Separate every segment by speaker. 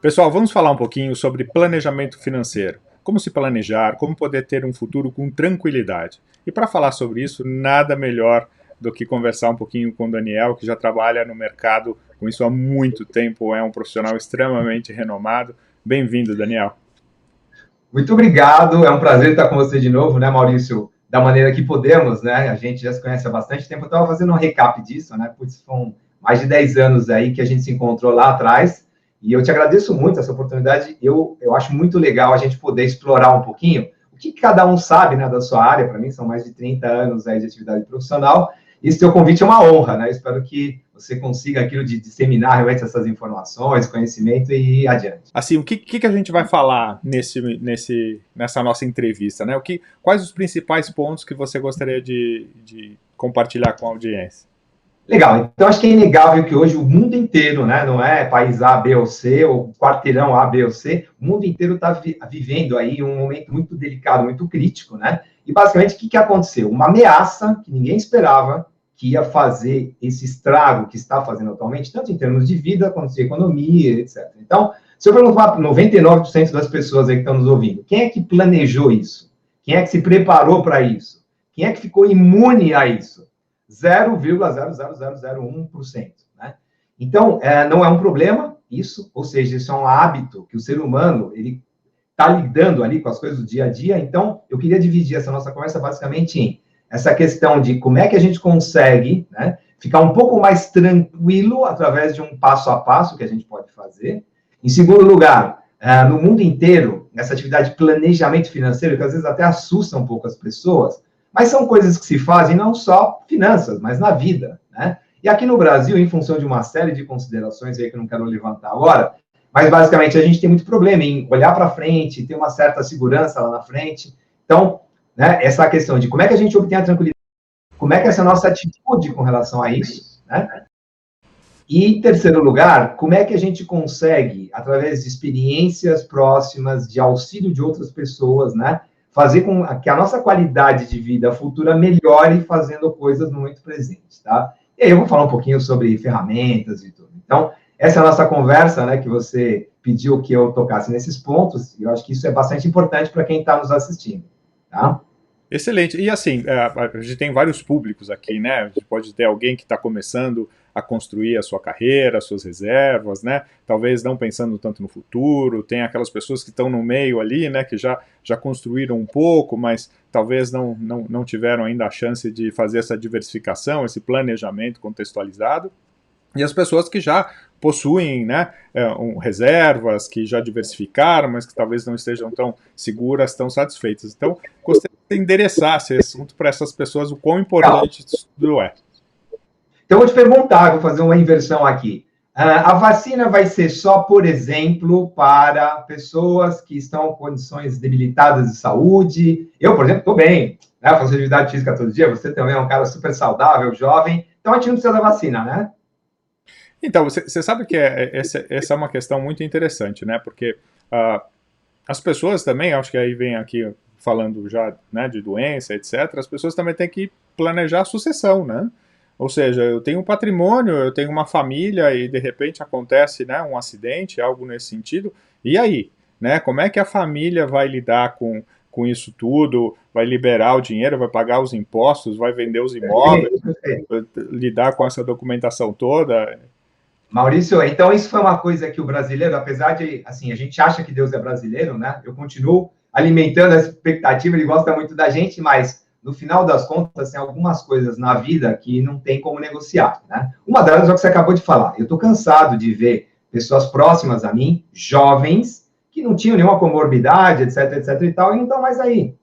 Speaker 1: Pessoal, vamos falar um pouquinho sobre planejamento financeiro. Como se planejar, como poder ter um futuro com tranquilidade. E para falar sobre isso, nada melhor do que conversar um pouquinho com o Daniel, que já trabalha no mercado com isso há muito tempo, é um profissional extremamente renomado. Bem-vindo, Daniel.
Speaker 2: Muito obrigado, é um prazer estar com você de novo, né, Maurício? Da maneira que podemos, né? A gente já se conhece há bastante tempo. Eu estava fazendo um recap disso, né? Putz, foram mais de 10 anos aí que a gente se encontrou lá atrás. E eu te agradeço muito essa oportunidade. Eu acho muito legal a gente poder explorar um pouquinho o que cada um sabe, né, da sua área. Para mim, são mais de 30 anos aí de atividade profissional. E esse teu convite é uma honra, né? Eu espero que você consiga aquilo de disseminar realmente essas informações, conhecimento e ir adiante.
Speaker 1: Assim, o que a gente vai falar nessa nossa entrevista, né? Quais os principais pontos que você gostaria de compartilhar com a audiência?
Speaker 2: Legal, então acho que é inegável que hoje o mundo inteiro, né, não é país A, B ou C, ou quarteirão A, B ou C, o mundo inteiro está vivendo aí um momento muito delicado, muito crítico, né? E basicamente o que aconteceu? Uma ameaça que ninguém esperava que ia fazer esse estrago que está fazendo atualmente, tanto em termos de vida quanto de economia, etc. Então, se eu perguntar para 99% das pessoas aí que estão nos ouvindo, quem é que planejou isso? Quem é que se preparou para isso? Quem é que ficou imune a isso? 0,00001%. Né? Então, não é um problema isso, ou seja, isso é um hábito que o ser humano ele está lidando ali com as coisas do dia a dia. Então, eu queria dividir essa nossa conversa basicamente em essa questão de como é que a gente consegue, né, ficar um pouco mais tranquilo através de um passo a passo que a gente pode fazer. Em segundo lugar, no mundo inteiro, essa atividade de planejamento financeiro, que às vezes até assusta um pouco as pessoas, mas são coisas que se fazem não só finanças, mas na vida, né? E aqui no Brasil, em função de uma série de considerações aí que eu não quero levantar agora, mas basicamente a gente tem muito problema em olhar para frente, ter uma certa segurança lá na frente. Então, né, essa questão de como é que a gente obtém a tranquilidade, como é que é essa nossa atitude com relação a isso, né? E, em terceiro lugar, como é que a gente consegue, através de experiências próximas, de auxílio de outras pessoas, né, fazer com que a nossa qualidade de vida futura melhore fazendo coisas no momento presente, tá? E aí eu vou falar um pouquinho sobre ferramentas e tudo. Então, essa é a nossa conversa, né, que você pediu que eu tocasse nesses pontos, e eu acho que isso é bastante importante para quem está nos assistindo, tá?
Speaker 1: Excelente. E assim, a gente tem vários públicos aqui, né? A gente pode ter alguém que está começando a construir a sua carreira, as suas reservas, né? Talvez não pensando tanto no futuro. Tem aquelas pessoas que estão no meio ali, né? Que já construíram um pouco, mas talvez não tiveram ainda a chance de fazer essa diversificação, esse planejamento contextualizado. E as pessoas que já possuem, né, reservas, que já diversificaram, mas que talvez não estejam tão seguras, tão satisfeitas. Então, gostaria de endereçar esse assunto para essas pessoas, o quão importante isso é.
Speaker 2: Então, eu vou te perguntar, vou fazer uma inversão aqui. A vacina vai ser só, por exemplo, para pessoas que estão em condições debilitadas de saúde? Eu, por exemplo, estou bem, né? Faço atividade física todo dia, você também é um cara super saudável, jovem, então a gente não precisa da vacina, né?
Speaker 1: Então, você sabe que essa é uma questão muito interessante, né? Porque as pessoas também, acho que aí vem aqui falando já, né, de doença, etc., as pessoas também têm que planejar a sucessão, né? Ou seja, eu tenho um patrimônio, eu tenho uma família e de repente acontece, né, um acidente, algo nesse sentido, e aí? Né, como é que a família vai lidar com isso tudo? Vai liberar o dinheiro, vai pagar os impostos, vai vender os imóveis, lidar com essa documentação toda?
Speaker 2: Maurício, então isso foi uma coisa que o brasileiro, apesar de, assim, a gente acha que Deus é brasileiro, né? Eu continuo alimentando essa expectativa, ele gosta muito da gente, mas no final das contas, tem algumas coisas na vida que não tem como negociar, né? Uma delas é o que você acabou de falar. Eu estou cansado de ver pessoas próximas a mim, jovens, que não tinham nenhuma comorbidade, etc, etc e tal, e não estão mais aí.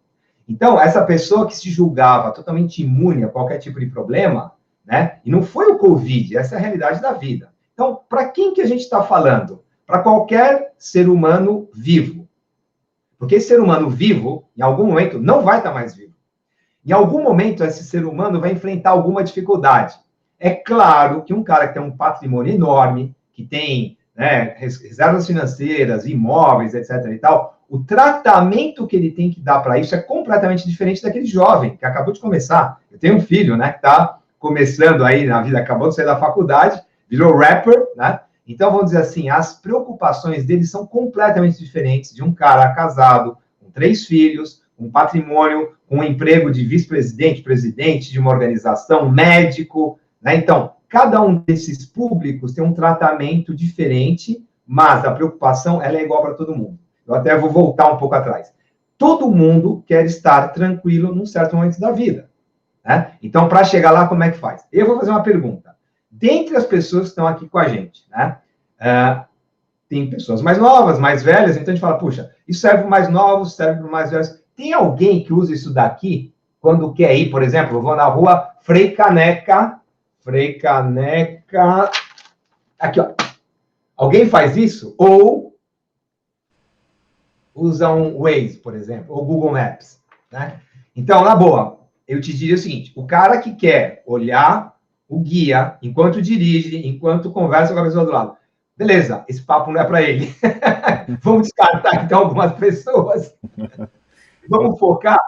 Speaker 2: Então, essa pessoa que se julgava totalmente imune a qualquer tipo de problema, né? E não foi o Covid, essa é a realidade da vida. Então, para quem que a gente está falando? Para qualquer ser humano vivo. Porque esse ser humano vivo, em algum momento, não vai estar mais vivo. Em algum momento, esse ser humano vai enfrentar alguma dificuldade. É claro que um cara que tem um patrimônio enorme, que tem, né, reservas financeiras, imóveis, etc. e tal, o tratamento que ele tem que dar para isso é completamente diferente daquele jovem que acabou de começar. Eu tenho um filho, né, que está começando aí na vida, acabou de sair da faculdade, virou rapper, né? Então, vamos dizer assim, as preocupações deles são completamente diferentes de um cara casado, com 3 filhos, um patrimônio, um emprego de vice-presidente, presidente de uma organização, médico, né? Então, cada um desses públicos tem um tratamento diferente, mas a preocupação ela é igual para todo mundo. Eu até vou voltar um pouco atrás. Todo mundo quer estar tranquilo num certo momento da vida, né? Então, para chegar lá, como é que faz? Eu vou fazer uma pergunta. Dentre as pessoas que estão aqui com a gente, né? Tem pessoas mais novas, mais velhas, então a gente fala, puxa, isso serve para mais novos, serve para mais velhos. Tem alguém que usa isso daqui quando quer ir, por exemplo, eu vou na rua Frei Caneca, aqui, ó. Alguém faz isso? Ou usa um Waze, por exemplo, ou Google Maps, né? Então, na boa, eu te diria o seguinte, o cara que quer olhar o guia enquanto dirige, enquanto conversa com a pessoa do lado, beleza, esse papo não é para ele. Vamos descartar, então, algumas pessoas. Vamos focar.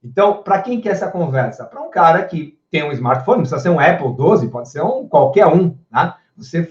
Speaker 2: Então, para quem quer essa conversa? Para um cara que tem um smartphone, não precisa ser um Apple 12, pode ser qualquer um, né? Você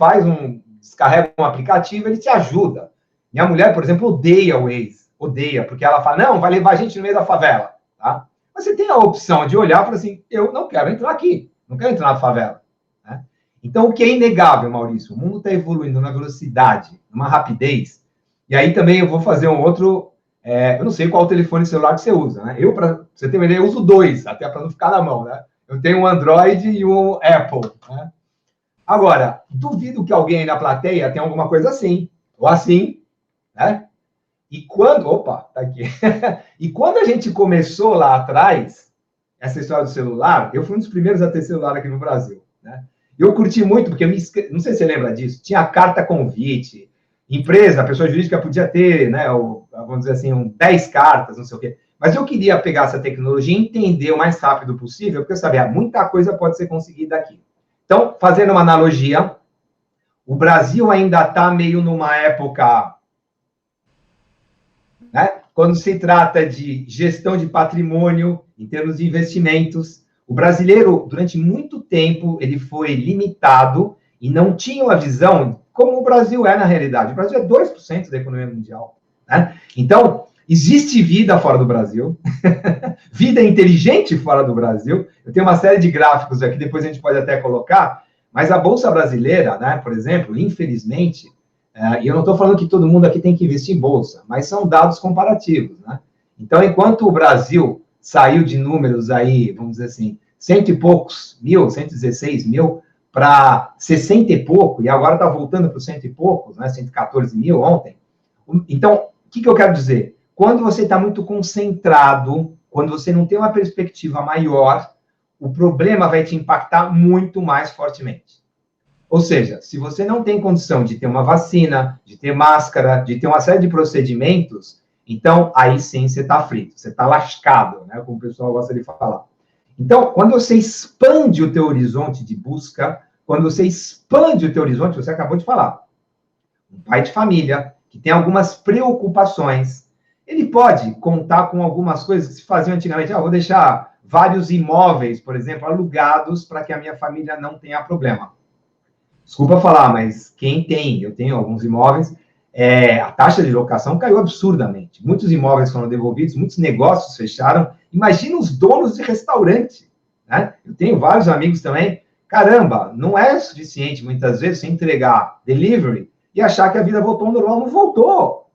Speaker 2: descarrega um aplicativo, ele te ajuda. Minha mulher, por exemplo, odeia o Waze, odeia, porque ela fala, não, vai levar a gente no meio da favela, tá? Mas você tem a opção de olhar e falar assim, eu não quero entrar aqui, não quero entrar na favela, né? Então, o que é inegável, Maurício, o mundo está evoluindo numa velocidade, numa rapidez, e aí também eu vou fazer um outro, eu não sei qual telefone celular que você usa, né? Eu, para você ter uma ideia, eu uso 2, até para não ficar na mão, né? Eu tenho um Android e um Apple, né? Agora, duvido que alguém aí na plateia tenha alguma coisa assim, ou assim, né? E quando... Opa, tá aqui. E quando a gente começou lá atrás, essa história do celular, eu fui um dos primeiros a ter celular aqui no Brasil, né? Eu curti muito, porque não sei se você lembra disso, tinha carta convite, empresa, a pessoa jurídica podia ter, né, vamos dizer assim, 10 cartas, não sei o quê. Mas eu queria pegar essa tecnologia e entender o mais rápido possível, porque eu sabia, muita coisa pode ser conseguida aqui. Então, fazendo uma analogia, o Brasil ainda está meio numa época, né, quando se trata de gestão de patrimônio, em termos de investimentos. O brasileiro, durante muito tempo, ele foi limitado e não tinha uma visão como o Brasil é na realidade. O Brasil é 2% da economia mundial, né? Então, existe vida fora do Brasil, vida inteligente fora do Brasil. Eu tenho uma série de gráficos aqui, depois a gente pode até colocar, mas a Bolsa Brasileira, né, por exemplo, infelizmente, e eu não estou falando que todo mundo aqui tem que investir em Bolsa, mas são dados comparativos, né? Então, enquanto o Brasil saiu de números aí, vamos dizer assim, 100 e poucos mil, 116 mil, para 60 e pouco, e agora está voltando para os 100 e poucos, né, 114 mil ontem. Então, o que eu quero dizer? Quando você está muito concentrado, quando você não tem uma perspectiva maior, o problema vai te impactar muito mais fortemente. Ou seja, se você não tem condição de ter uma vacina, de ter máscara, de ter uma série de procedimentos, então aí sim você está frito, você está lascado, né, como o pessoal gosta de falar. Então, quando você expande o teu horizonte de busca, quando você expande o teu horizonte, você acabou de falar, um pai de família que tem algumas preocupações, ele pode contar com algumas coisas que se faziam antigamente. Vou deixar vários imóveis, por exemplo, alugados para que a minha família não tenha problema. Desculpa falar, mas quem tem, eu tenho alguns imóveis, a taxa de locação caiu absurdamente. Muitos imóveis foram devolvidos, muitos negócios fecharam. Imagina os donos de restaurante, né? Eu tenho vários amigos também. Caramba, não é suficiente, muitas vezes, você entregar delivery e achar que a vida voltou ao normal. Não voltou.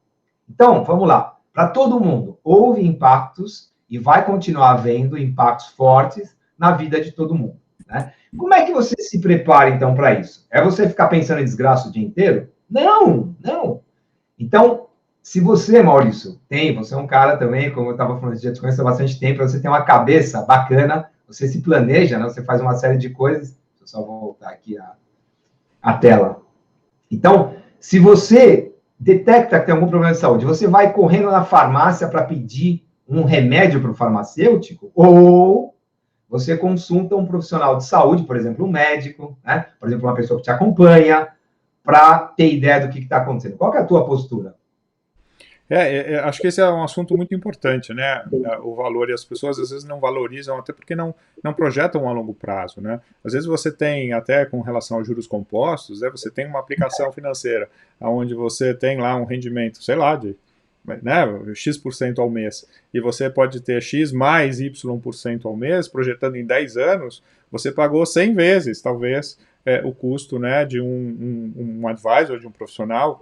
Speaker 2: Então, vamos lá. Para todo mundo, houve impactos e vai continuar havendo impactos fortes na vida de todo mundo, né? Como é que você se prepara, então, para isso? É você ficar pensando em desgraça o dia inteiro? Não, não. Então, se você, Maurício, você é um cara também, como eu estava falando, já te conheço há bastante tempo, você tem uma cabeça bacana, você se planeja, né? Você faz uma série de coisas. Deixa eu só voltar aqui a tela. Então, se você detecta que tem algum problema de saúde, você vai correndo na farmácia para pedir um remédio para o farmacêutico, ou você consulta um profissional de saúde, por exemplo, um médico, né? Por exemplo, uma pessoa que te acompanha, para ter ideia do que está acontecendo. Qual que é a tua postura?
Speaker 1: Acho que esse é um assunto muito importante, né? O valor, e as pessoas às vezes não valorizam, até porque não projetam a longo prazo, né? Às vezes você tem, até com relação aos juros compostos, né, você tem uma aplicação financeira, onde você tem lá um rendimento, sei lá, de, né, X% ao mês, e você pode ter X mais Y% ao mês, projetando em 10 anos, você pagou 100 vezes, talvez, o custo, né, de um advisor, de um profissional,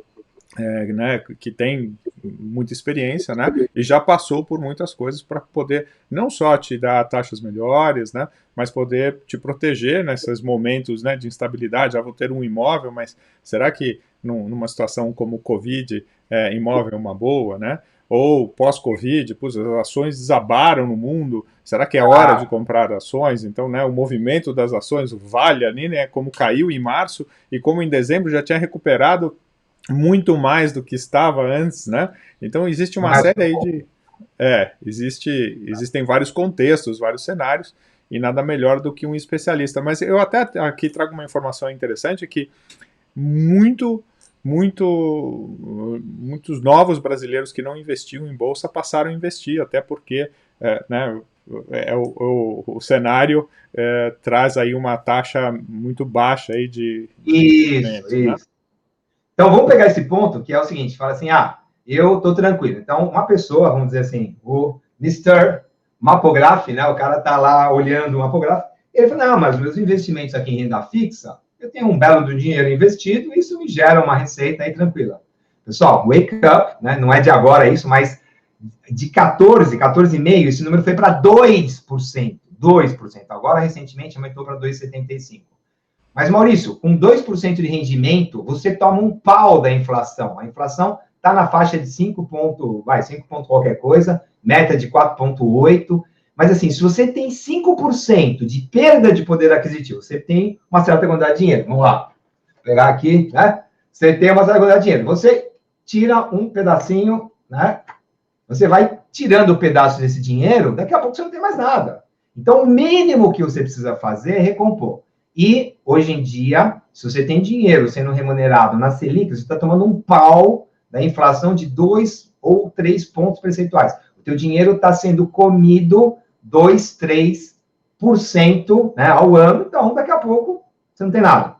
Speaker 1: né, que tem muita experiência, né, e já passou por muitas coisas para poder não só te dar taxas melhores, né, mas poder te proteger nesses momentos, né, de instabilidade. Já vou ter um imóvel, mas será que numa situação como o Covid, imóvel é uma boa, né? Ou pós-Covid, as ações desabaram no mundo, será que é hora de comprar ações? Então, né, o movimento das ações, o Vale ali, né, como caiu em março e como em dezembro já tinha recuperado muito mais do que estava antes, né? Então existe uma série aí de... existem vários contextos, vários cenários, e nada melhor do que um especialista. Mas eu até aqui trago uma informação interessante que muitos novos brasileiros que não investiam em bolsa passaram a investir, até porque né, o cenário traz aí uma taxa muito baixa aí de
Speaker 2: Isso.
Speaker 1: né?
Speaker 2: Então, vamos pegar esse ponto, que é o seguinte, fala assim, eu estou tranquilo. Então, uma pessoa, vamos dizer assim, o Mr. Mapograph, né, o cara está lá olhando o Mapograph, ele fala, não, mas meus investimentos aqui em renda fixa, eu tenho um belo do dinheiro investido, e isso me gera uma receita aí tranquila. Pessoal, wake up, né, não é de agora isso, mas de 14,5%, esse número foi para 2%. 2%. Agora, recentemente, aumentou para 2,75%. Mas, Maurício, com 2% de rendimento, você toma um pau da inflação. A inflação está na faixa de 5 ponto qualquer coisa, meta de 4,8. Mas, assim, se você tem 5% de perda de poder aquisitivo, você tem uma certa quantidade de dinheiro. Vamos lá. Vou pegar aqui, né? Você tem uma certa quantidade de dinheiro. Você tira um pedacinho, né? Você vai tirando o pedaço desse dinheiro, daqui a pouco você não tem mais nada. Então, o mínimo que você precisa fazer é recompor. E, hoje em dia, se você tem dinheiro sendo remunerado na Selic, você está tomando um pau da inflação de 2 ou 3 pontos percentuais. O teu dinheiro está sendo comido 2, 3%, né, ao ano, então, daqui a pouco, você não tem nada.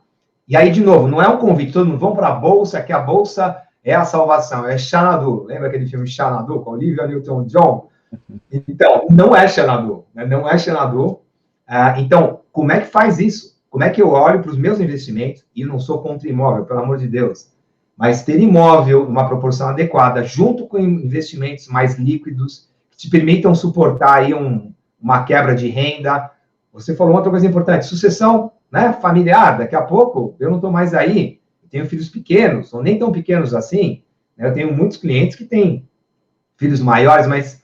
Speaker 2: E aí, de novo, não é um convite, todo mundo, vamos para a Bolsa, que a Bolsa é a salvação, é Xanadu. Lembra aquele filme Xanadu, com Olivia Newton-John? Então, não é Xanadu, né? Não é Xanadu. Então, como é que faz isso? Como é que eu olho para os meus investimentos, e eu não sou contra imóvel, pelo amor de Deus, mas ter imóvel numa proporção adequada, junto com investimentos mais líquidos, que te permitam suportar aí uma quebra de renda. Você falou outra coisa importante, sucessão, né, familiar. Daqui a pouco, eu não estou mais aí, eu tenho filhos pequenos, ou nem tão pequenos assim, né? Eu tenho muitos clientes que têm filhos maiores, mas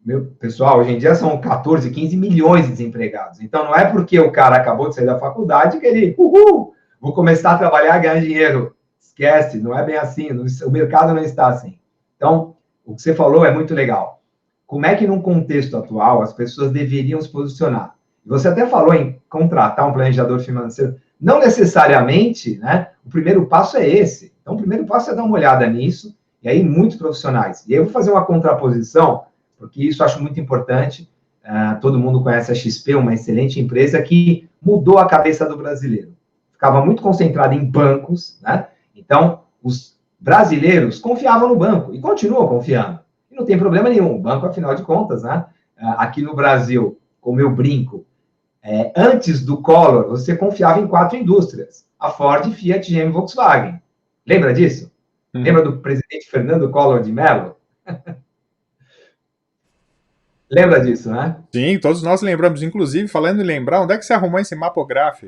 Speaker 2: meu pessoal, hoje em dia são 14, 15 milhões de desempregados. Então, não é porque o cara acabou de sair da faculdade que ele, vou começar a trabalhar e ganhar dinheiro. Esquece, não é bem assim, o mercado não está assim. Então, o que você falou é muito legal. Como é que, num contexto atual, as pessoas deveriam se posicionar? Você até falou em contratar um planejador financeiro. Não necessariamente, né? O primeiro passo é esse. Então, o primeiro passo é dar uma olhada nisso, e aí muitos profissionais. E aí eu vou fazer uma contraposição, porque isso eu acho muito importante. Todo mundo conhece a XP, uma excelente empresa que mudou a cabeça do brasileiro. Ficava muito concentrada em bancos, né? Então, os brasileiros confiavam no banco e continuam confiando. E não tem problema nenhum. O banco, afinal de contas, né? Aqui no Brasil, como eu brinco, antes do Collor, você confiava em 4 indústrias: a Ford, Fiat, GM e Volkswagen. Lembra disso? Lembra do presidente Fernando Collor de Mello? Lembra disso, né?
Speaker 1: Sim, todos nós lembramos. Inclusive, falando em lembrar, onde é que você arrumou esse Mapograph?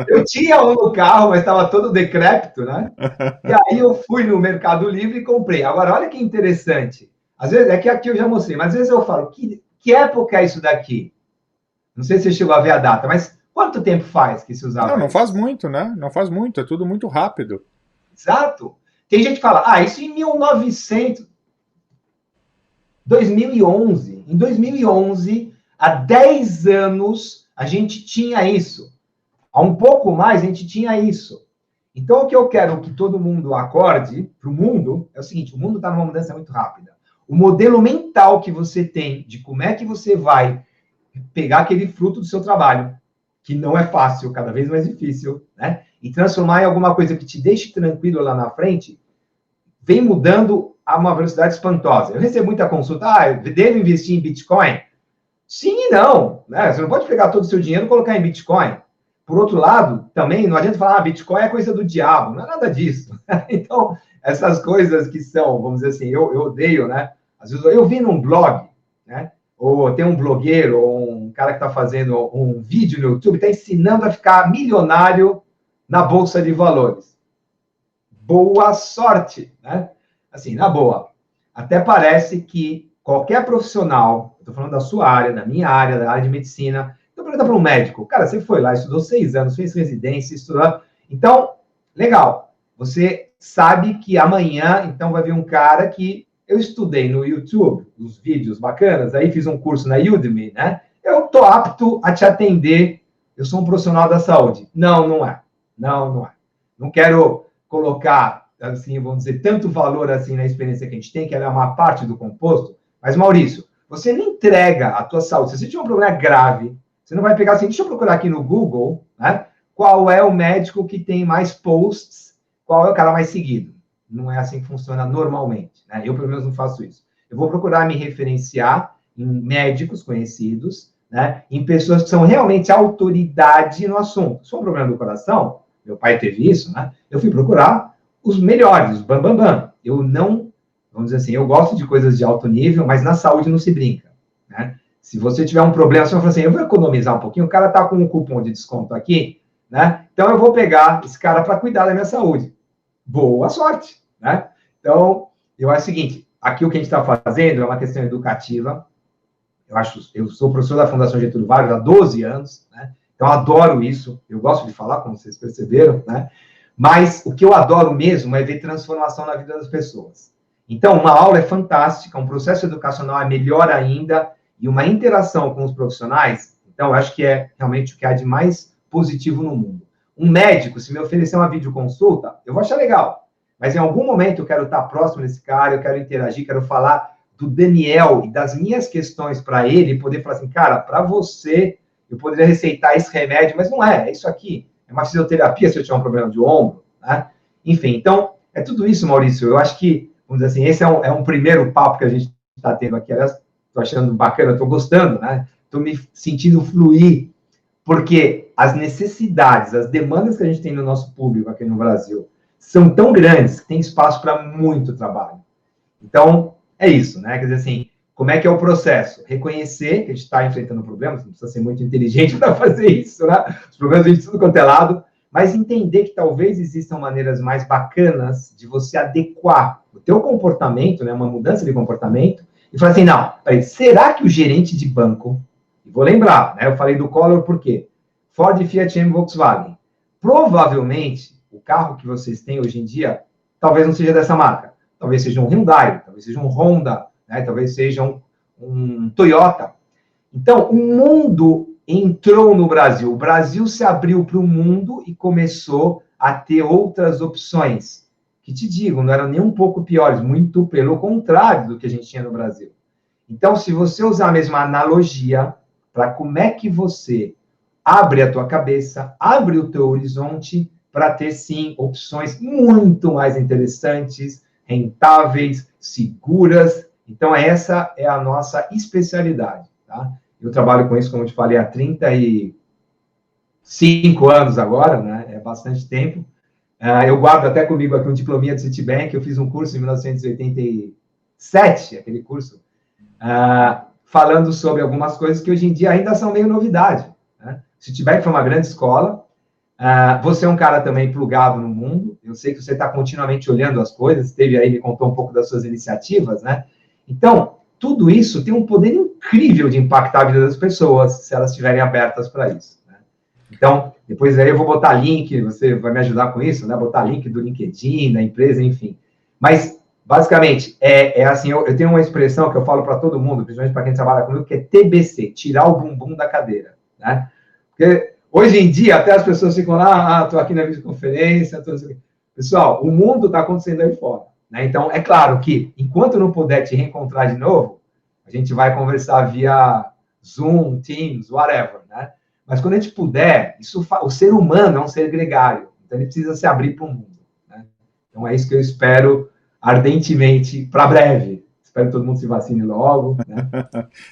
Speaker 2: Eu tinha um no carro, mas estava todo decrépito, né? E aí eu fui no Mercado Livre e comprei. Agora, olha que interessante. Às vezes, é que aqui eu já mostrei, mas às vezes eu falo, que época é isso daqui? Não sei se você chegou a ver a data, mas quanto tempo faz que se usava
Speaker 1: Não
Speaker 2: isso?
Speaker 1: faz muito, né? Não faz muito, é tudo muito rápido.
Speaker 2: Exato. Tem gente que fala, isso em 2011. Em 2011, há 10 anos, a gente tinha isso. Há um pouco mais, a gente tinha isso. Então, o que eu quero que todo mundo acorde para o mundo é o seguinte: o mundo está numa mudança muito rápida. O modelo mental que você tem de como é que você vai pegar aquele fruto do seu trabalho, que não é fácil, cada vez mais difícil, né? E transformar em alguma coisa que te deixe tranquilo lá na frente, vem mudando a uma velocidade espantosa. Eu recebo muita consulta, devo investir em Bitcoin? Sim e não, né? Você não pode pegar todo o seu dinheiro e colocar em Bitcoin. Por outro lado, também não adianta falar, Bitcoin é coisa do diabo, não é nada disso. Então, essas coisas que são, vamos dizer assim, eu odeio, né? Às vezes eu vi num blog, né? Ou tem um blogueiro, ou um cara que está fazendo um vídeo no YouTube, está ensinando a ficar milionário na Bolsa de Valores. Boa sorte, né? Assim, na boa. Até parece que qualquer profissional, estou falando da sua área, da minha área, da área de medicina, então pergunta para um médico, cara, você foi lá, estudou 6 anos, fez residência, estudou... Então, legal, você sabe que amanhã, então, vai vir um cara que eu estudei no YouTube, os vídeos bacanas, aí fiz um curso na Udemy, né? Eu estou apto a te atender, eu sou um profissional da saúde. Não, não é. Não, não é. Não quero colocar, assim, vamos dizer, tanto valor assim na experiência que a gente tem, que ela é uma parte do composto, mas, Maurício, você não entrega a tua saúde. Se você tiver um problema grave, você não vai pegar assim, deixa eu procurar aqui no Google, né? Qual é o médico que tem mais posts, qual é o cara mais seguido. Não é assim que funciona normalmente, né? Eu, pelo menos, não faço isso. Eu vou procurar me referenciar em médicos conhecidos, né? Em pessoas que são realmente autoridade no assunto. Se for um problema do coração, meu pai teve isso, né? Eu fui procurar os melhores, os bam, bam, bam. Eu não, vamos dizer assim, eu gosto de coisas de alto nível, mas na saúde não se brinca, né? Se você tiver um problema, você vai falar assim, eu vou economizar um pouquinho, o cara tá com um cupom de desconto aqui, né? Então eu vou pegar esse cara para cuidar da minha saúde. Boa sorte, né? Então, eu acho o seguinte, aqui o que a gente está fazendo é uma questão educativa. Eu sou professor da Fundação Getúlio Vargas há 12 anos, né? Então, adoro isso. Eu gosto de falar, como vocês perceberam, né? Mas o que eu adoro mesmo é ver transformação na vida das pessoas. Então, uma aula é fantástica, um processo educacional é melhor ainda, e uma interação com os profissionais, então, eu acho que é realmente o que há de mais positivo no mundo. Um médico, se me oferecer uma videoconsulta, eu vou achar legal. Mas em algum momento eu quero estar próximo desse cara, eu quero interagir, quero falar do Daniel e das minhas questões para ele, e poder falar assim, cara, para você, eu poderia receitar esse remédio, mas não é isso aqui. É uma fisioterapia se eu tiver um problema de ombro, né? Enfim, então, é tudo isso, Maurício. Eu acho que, vamos dizer assim, esse é um primeiro papo que a gente está tendo aqui. Aliás, estou achando bacana, estou gostando, né? Estou me sentindo fluir, porque as necessidades, as demandas que a gente tem no nosso público aqui no Brasil são tão grandes que tem espaço para muito trabalho. Então, é isso, né? Quer dizer assim, como é que é o processo? Reconhecer que a gente está enfrentando problemas, não precisa ser muito inteligente para fazer isso, né? Os problemas a gente tudo quanto é lado, mas entender que talvez existam maneiras mais bacanas de você adequar o teu comportamento, né? Uma mudança de comportamento, e falar assim, não, peraí, será que o gerente de banco, e vou lembrar, né? Eu falei do Collor por quê? Ford, Fiat e Volkswagen. Provavelmente, o carro que vocês têm hoje em dia, talvez não seja dessa marca. Talvez seja um Hyundai, talvez seja um Honda, né? Talvez seja um Toyota. Então, o mundo entrou no Brasil. O Brasil se abriu para o mundo e começou a ter outras opções. Que te digo, não eram nem um pouco piores, muito pelo contrário do que a gente tinha no Brasil. Então, se você usar a mesma analogia para como é que você abre a tua cabeça, abre o teu horizonte para ter, sim, opções muito mais interessantes, rentáveis, seguras. Então, essa é a nossa especialidade, tá? Eu trabalho com isso, como eu te falei, há 35 anos agora, né? É bastante tempo. Eu guardo até comigo aqui um diplominha do Citibank, eu fiz um curso em 1987, aquele curso, falando sobre algumas coisas que hoje em dia ainda são meio novidade, né? Citibank foi uma grande escola. Você é um cara também plugado no mundo. Eu sei que você está continuamente olhando as coisas. Esteve aí, me contou um pouco das suas iniciativas, né? Então, tudo isso tem um poder incrível de impactar a vida das pessoas, se elas estiverem abertas para isso, né? Então, depois aí eu vou botar link, você vai me ajudar com isso, né? Botar link do LinkedIn, da empresa, enfim. Mas, basicamente, é assim, eu tenho uma expressão que eu falo para todo mundo, principalmente para quem trabalha comigo, que é TBC, tirar o bumbum da cadeira, né? Porque Hoje em dia, até as pessoas ficam lá, estou aqui na videoconferência, pessoal, o mundo está acontecendo aí fora. Né? Então, é claro que, enquanto não puder te reencontrar de novo, a gente vai conversar via Zoom, Teams, whatever, né? Mas quando a gente puder, o ser humano é um ser gregário, então ele precisa se abrir para o mundo. Né? Então, é isso que eu espero ardentemente para breve. Espero que todo mundo se vacine logo. Né?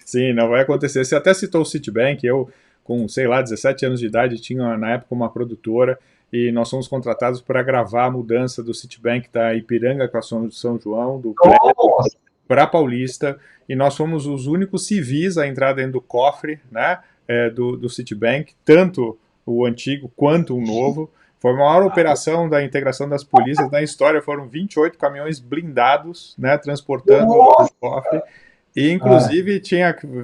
Speaker 1: Sim, não vai acontecer. Você até citou o Citibank, eu, com, sei lá, 17 anos de idade, tinha na época uma produtora e nós fomos contratados para gravar a mudança do Citibank da Ipiranga com a São João, do para Paulista, e nós fomos os únicos civis a entrar dentro do cofre, né, do Citibank, tanto o antigo quanto o novo. Foi a maior operação da integração das polícias na história, foram 28 caminhões blindados, né, transportando o cofre. E, inclusive,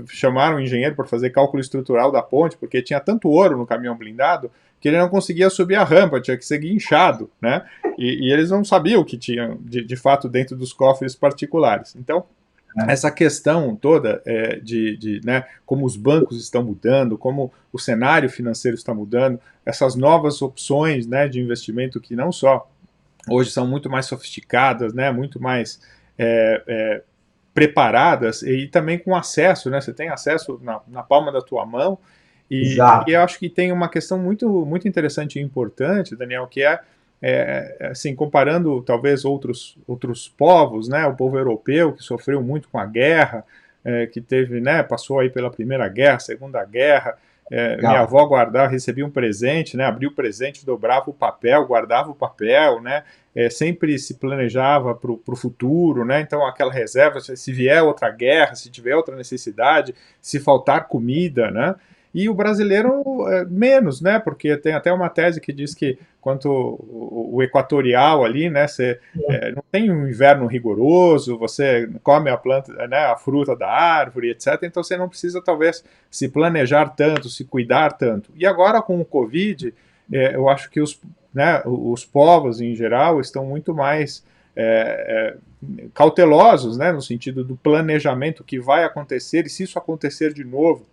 Speaker 1: chamaram um engenheiro para fazer cálculo estrutural da ponte, porque tinha tanto ouro no caminhão blindado que ele não conseguia subir a rampa, tinha que ser guinchado, né? E eles não sabiam o que tinha, de fato, dentro dos cofres particulares. Então, essa questão toda né, como os bancos estão mudando, como o cenário financeiro está mudando, essas novas opções, né, de investimento que não só hoje são muito mais sofisticadas, né, muito mais preparadas e também com acesso, né? Você tem acesso na palma da tua mão e eu acho que tem uma questão muito, muito interessante e importante, Daniel, que assim, comparando talvez outros povos, né? O povo europeu que sofreu muito com a guerra, que teve, né? Passou aí pela Primeira Guerra, Segunda Guerra. Minha avó recebia um presente, né? Abria o presente, dobrava o papel, guardava o papel, né? Sempre se planejava para o futuro, né? Então aquela reserva, se vier outra guerra, se tiver outra necessidade, se faltar comida, né? E o brasileiro menos, né? Porque tem até uma tese que diz que quanto o equatorial ali, né? Você não tem um inverno rigoroso, você come a planta, né? A fruta da árvore, etc. Então você não precisa talvez se planejar tanto, se cuidar tanto. E agora com o Covid, eu acho que os povos em geral estão muito mais cautelosos, né? No sentido do planejamento que vai acontecer e se isso acontecer de novo.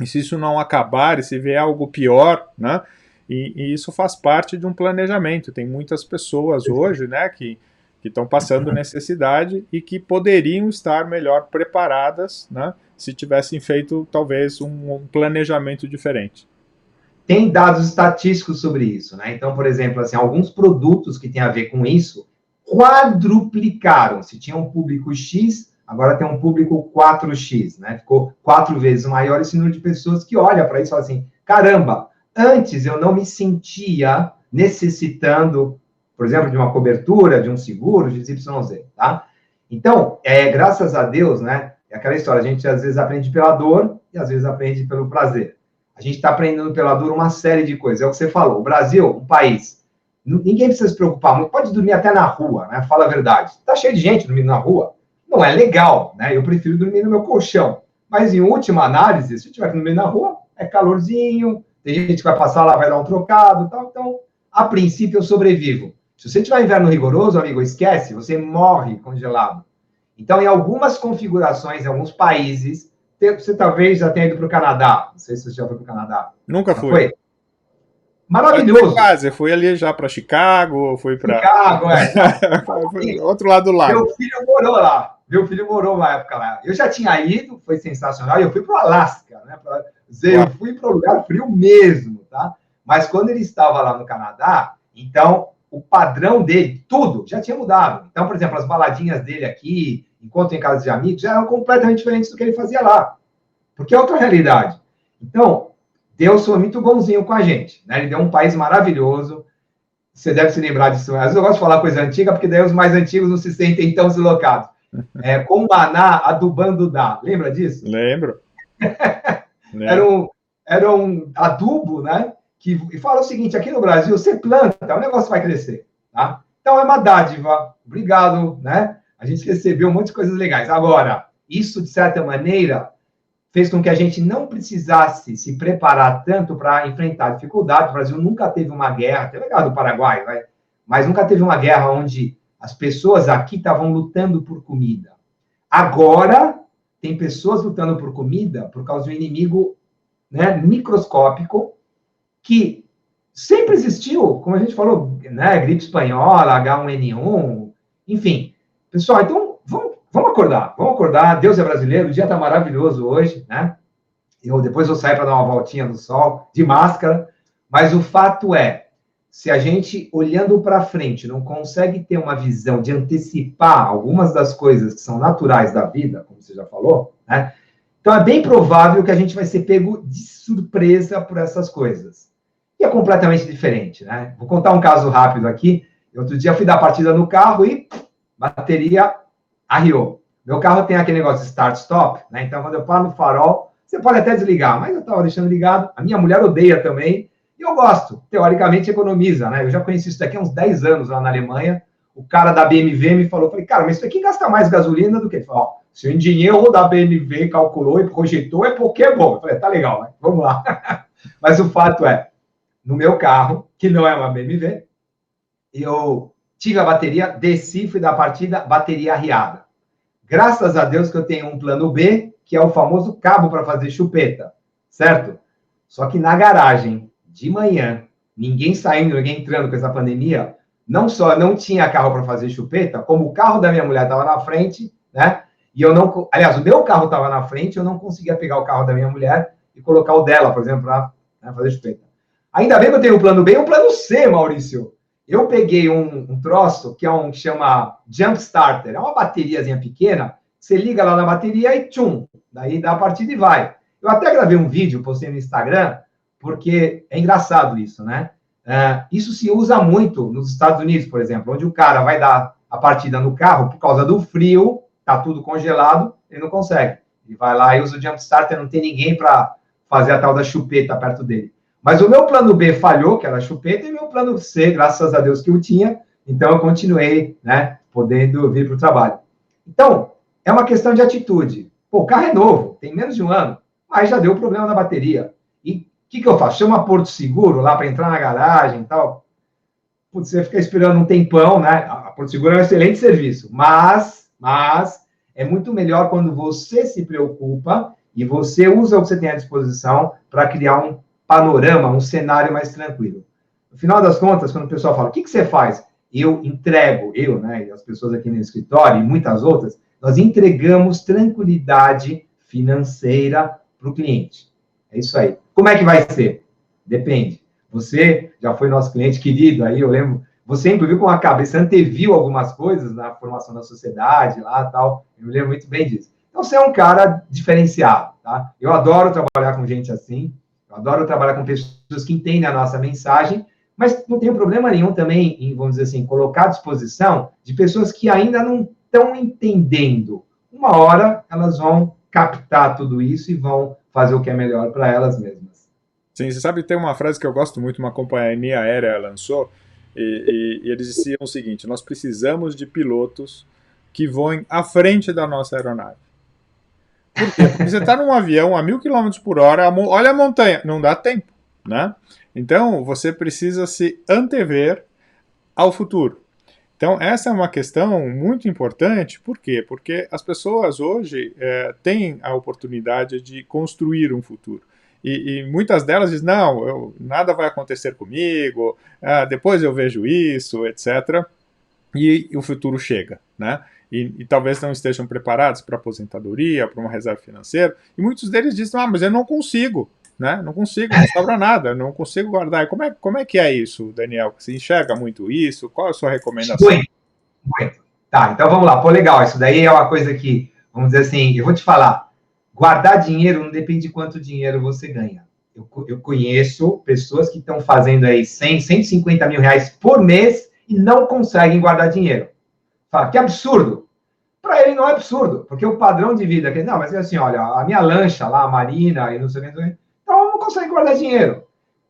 Speaker 1: E se isso não acabar, e se vier algo pior, né? E isso faz parte de um planejamento. Tem muitas pessoas hoje, né, que estão passando necessidade e que poderiam estar melhor preparadas, né, se tivessem feito, talvez, um planejamento diferente.
Speaker 2: Tem dados estatísticos sobre isso, né? Então, por exemplo, assim, alguns produtos que têm a ver com isso quadruplicaram. Se tinha um público X, agora tem um público 4x, né? Ficou 4 vezes maior esse número de pessoas que olha para isso e fala assim, caramba, antes eu não me sentia necessitando, por exemplo, de uma cobertura, de um seguro, de XYZ, tá? Então, graças a Deus, né? É aquela história, a gente às vezes aprende pela dor e às vezes aprende pelo prazer. A gente está aprendendo pela dor uma série de coisas. É o que você falou. O Brasil, um país, ninguém precisa se preocupar muito, pode dormir até na rua, né? Fala a verdade. Está cheio de gente dormindo na rua. Não é legal, né? Eu prefiro dormir no meu colchão. Mas, em última análise, se eu estiver dormindo na rua, é calorzinho, tem gente que vai passar lá, vai dar um trocado e tal. Então, a princípio, eu sobrevivo. Se você tiver inverno rigoroso, amigo, esquece, você morre congelado. Então, em algumas configurações, em alguns países, você talvez já tenha ido para o Canadá. Não sei se você já foi para o Canadá.
Speaker 1: Nunca fui. Foi?
Speaker 2: Maravilhoso.
Speaker 1: Quase, fui ali já para Chicago, fui para...
Speaker 2: Chicago,
Speaker 1: outro lado do lago.
Speaker 2: Meu filho morou lá. Meu filho morou uma época lá. Eu já tinha ido, foi sensacional. Eu fui para o Alasca, né? Eu fui para um lugar frio mesmo, tá? Mas quando ele estava lá no Canadá, então o padrão dele, tudo, já tinha mudado. Então, por exemplo, as baladinhas dele aqui, encontro em casa de amigos, já eram completamente diferentes do que ele fazia lá. Porque é outra realidade. Então, Deus foi muito bonzinho com a gente, né? Ele deu um país maravilhoso. Você deve se lembrar disso. Às vezes eu gosto de falar coisa antiga, porque daí os mais antigos não se sentem tão deslocados. Com maná adubando dá. Lembra disso?
Speaker 1: Lembro.
Speaker 2: Era um adubo, né? E fala o seguinte, aqui no Brasil, você planta, o negócio vai crescer, tá? Então, é uma dádiva. Obrigado, né? A gente recebeu um monte de coisas legais. Agora, isso, de certa maneira, fez com que a gente não precisasse se preparar tanto para enfrentar dificuldades. O Brasil nunca teve uma guerra, até legal do Paraguai, né? Mas nunca teve uma guerra onde as pessoas aqui estavam lutando por comida. Agora, tem pessoas lutando por comida por causa de um inimigo, né, microscópico, que sempre existiu, como a gente falou, né, gripe espanhola, H1N1, enfim. Pessoal, então vamos acordar, Deus é brasileiro, o dia está maravilhoso hoje, né? Depois eu saio para dar uma voltinha no sol, de máscara, mas o fato é, se a gente, olhando para frente, não consegue ter uma visão de antecipar algumas das coisas que são naturais da vida, como você já falou, né? Então, é bem provável que a gente vai ser pego de surpresa por essas coisas. E é completamente diferente, né? Vou contar um caso rápido aqui. Outro dia fui dar partida no carro e bateria arriou. Meu carro tem aquele negócio de start-stop, né? Então, quando eu paro no farol, você pode até desligar, mas eu estava deixando ligado. A minha mulher odeia também. E eu gosto. Teoricamente, economiza, né? Eu já conheci isso daqui há uns 10 anos lá na Alemanha. O cara da BMW me falou, falei, cara, mas isso aqui gasta mais gasolina do que... Ele falou, ó, se o engenheiro da BMW calculou e projetou, é porque é bom. Eu falei, tá legal, né? Vamos lá. Mas o fato é, no meu carro, que não é uma BMW, eu tive a bateria, desci, fui dar partida, bateria arriada. Graças a Deus que eu tenho um plano B, que é o famoso cabo para fazer chupeta, certo? Só que na garagem, de manhã, ninguém saindo, ninguém entrando com essa pandemia, não só não tinha carro para fazer chupeta, como o carro da minha mulher estava na frente, né? E eu não... Aliás, o meu carro estava na frente, eu não conseguia pegar o carro da minha mulher e colocar o dela, por exemplo, para fazer chupeta. Ainda bem que eu tenho um plano B e um plano C, Maurício. Eu peguei um troço que é que chama Jump Starter. É uma bateriazinha pequena, você liga lá na bateria e tchum, daí dá a partida e vai. Eu até gravei um vídeo, postei no Instagram, porque é engraçado isso, né? Isso se usa muito nos Estados Unidos, por exemplo, onde o cara vai dar a partida no carro por causa do frio, tá tudo congelado, ele não consegue. Ele vai lá e usa o Jump Starter, não tem ninguém para fazer a tal da chupeta perto dele. Mas o meu plano B falhou, que era a chupeta, e meu plano C, graças a Deus que eu tinha, então eu continuei, né, podendo vir para o trabalho. Então, é uma questão de atitude. Pô, o carro é novo, tem menos de um ano, mas já deu problema na bateria. E o que eu faço? Chama Porto Seguro lá para entrar na garagem e tal. Putz, você fica esperando um tempão, né? A Porto Seguro é um excelente serviço, mas é muito melhor quando você se preocupa e você usa o que você tem à disposição para criar um panorama, um cenário mais tranquilo. No final das contas, quando o pessoal fala, o que você faz? Eu entrego, né, e as pessoas aqui no escritório e muitas outras, nós entregamos tranquilidade financeira para o cliente. É isso aí. Como é que vai ser? Depende. Você já foi nosso cliente querido aí, eu lembro, você inclusive com a cabeça anteviu algumas coisas na formação da sociedade lá tal, eu me lembro muito bem disso. Então, você é um cara diferenciado, tá? Eu adoro trabalhar com gente assim, eu adoro trabalhar com pessoas que entendem a nossa mensagem, mas não tenho problema nenhum também em, vamos dizer assim, colocar à disposição de pessoas que ainda não estão entendendo. Uma hora elas vão captar tudo isso e vão fazer o que é melhor para elas mesmas.
Speaker 1: Sim, você sabe, tem uma frase que eu gosto muito, uma companhia aérea lançou, e eles diziam o seguinte, nós precisamos de pilotos que voem à frente da nossa aeronave. Por quê? Porque você está num avião a 1.000 km por hora, olha a montanha, não dá tempo, né? Então, você precisa se antever ao futuro. Então, essa é uma questão muito importante, por quê? Porque as pessoas hoje têm a oportunidade de construir um futuro. E muitas delas dizem, não, nada vai acontecer comigo, depois eu vejo isso, etc. E o futuro chega, né? E talvez não estejam preparados para aposentadoria, para uma reserva financeira, e muitos deles dizem, mas eu não consigo, né? Não consigo, não sobra nada, não consigo guardar. E como é que é isso, Daniel? Você enxerga muito isso? Qual é a sua recomendação?
Speaker 2: Muito. Tá, então vamos lá. Pô, legal, isso daí é uma coisa que, vamos dizer assim, eu vou te falar, guardar dinheiro não depende de quanto dinheiro você ganha. Eu conheço pessoas que estão fazendo aí 100, 150 mil reais por mês e não conseguem guardar dinheiro. Fala, que absurdo. Para ele não é absurdo, porque o padrão de vida... Não, mas é assim, olha, a minha lancha lá, a Marina, e não sei o que... Então, não consegue guardar dinheiro.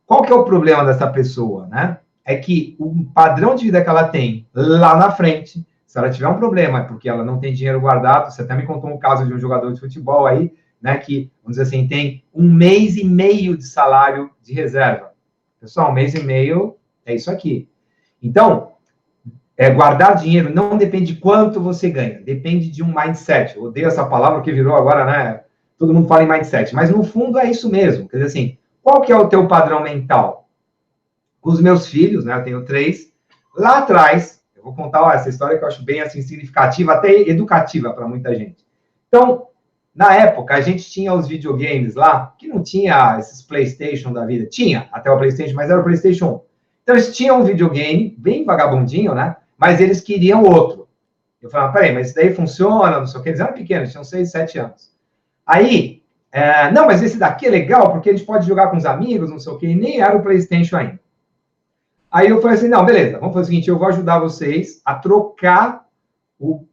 Speaker 2: Qual que é o problema dessa pessoa, né? É que o padrão de vida que ela tem lá na frente, se ela tiver um problema, é porque ela não tem dinheiro guardado. Você até me contou um caso de um jogador de futebol aí, né, que, vamos dizer assim, tem 1 mês e meio de salário de reserva. Pessoal, 1 mês e meio é isso aqui. Então, guardar dinheiro não depende de quanto você ganha, depende de um mindset. Eu odeio essa palavra que virou agora, né? Todo mundo fala em mindset, mas no fundo é isso mesmo. Quer dizer assim, qual que é o teu padrão mental? com os meus filhos, né? Eu tenho 3. Lá atrás, eu vou contar essa história que eu acho bem assim, significativa, até educativa para muita gente. Então, na época, a gente tinha os videogames lá, que não tinha esses PlayStation da vida. Tinha até o PlayStation, mas era o PlayStation 1. Então, eles tinham um videogame, bem vagabundinho, né? Mas eles queriam outro. Eu falava, peraí, mas isso daí funciona, não sei o que. Eles eram pequenos, tinham 6, 7 anos. Aí, não, mas esse daqui é legal, porque a gente pode jogar com os amigos, não sei o que, e nem era o PlayStation ainda. Aí eu falei assim, não, beleza, vamos fazer o seguinte, eu vou ajudar vocês a trocar o